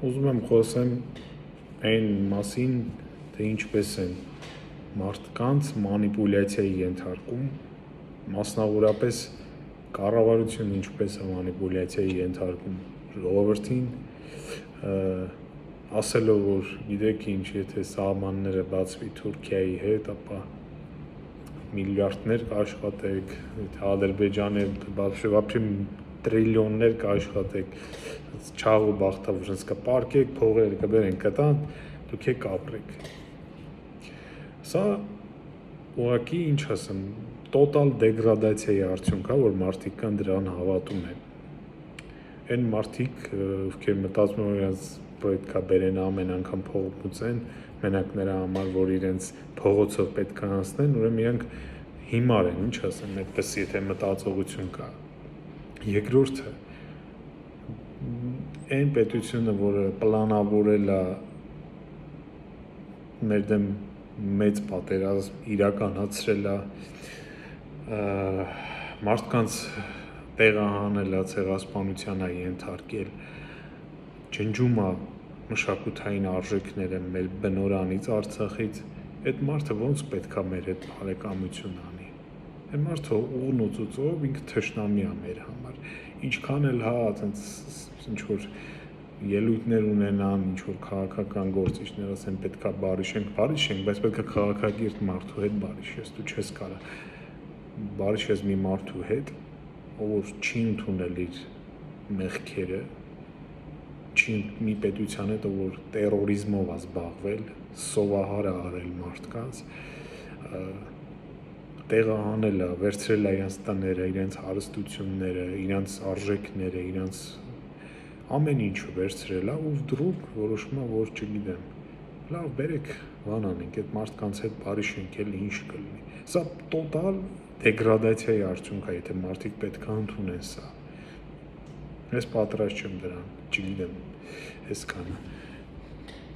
ուզում եմ խոսեմ այն մասին, թե ինչպես են մարդկանց մանիպուլյացիայի ենթարկում, մասնավորապես կառավարությունը ինչպես է մանիպուլյացիայի ենթարկում ժողովրդին, ասելով, որ գիտեք ինչ, եթե սահմանները բացվի Թուրքիայի հետ, ապա միլիարդներ կաշխատեք, եթե Ադրբեջանը բացի տրիլիոններ կաշխատեք, չաղ ու բախտավոր sense կպարկեք, փողերը կբերեն կտան, դուք եք ապրեք։ Սա ուղղակի ինչ ասեմ, տոտալ դեգրադացիայի արդյունք է, որ մարդիկ կան դրան հավատում են։ Այն մարդիկ, ովքեր մտածում են, որ իրենց պետք է բերեն ամեն անգամ փող մուծեն, մենակ նրա համար, որ իրենց փողոցով պետք է անցնեն, ուրեմն իրենք հիմար են, ինչ ասեմ, այդպես եթե մտածողություն կա։ Երկրորդը այն պետությունը, որը պլանավորել է մեր դեմ մեծ պատերազմ իրականացրել է, մարդկանց տեղահանել է, ցեղասպանության է ենթարկել, ջնջում է մշակութային արժեքները մեր բնորանից, Արցախից, այդ մարդը ոնց պետք է մեր հետ բարեկամություն անի։ Այդ մարդը ուղն ու ծուծով ինքը թշնամի է մեր համար։ Ինչքան էլ այտենց ինչ որ ելույթներ ունենան, ինչ որ քաղաքական գործիչներ ասեն պետք է բարի շենք, բայց պետք է քաղաքագիրտ մարդու հետ բարի շես, դու չես կարող բարի շես մի մարդու հետ, ով չի ընդունել իր մեղքերը, չի մի պետության հետ, ով տերորիզմով է զբաղվել, սովահար է արել մարդկանց, տեղահանել է, վերցրել է իրենց տները, իրենց հարստությունները, իրենց արժեքները, իրենց ամեն ինչը վերցրել է, ու դրուկ որոշում է, որ չգիտեմ, լավ, բերեք բան անենք, այդ մարդկանց հետ բարի շենք էլ ինչ կլինի։ Սա տոտալ դեգրադացիայի արդյունք է, եթե մարդիկ պետք է ընդունեն սա։ Ես պատրաստ չեմ դրան, չգիտեմ, այսքանը։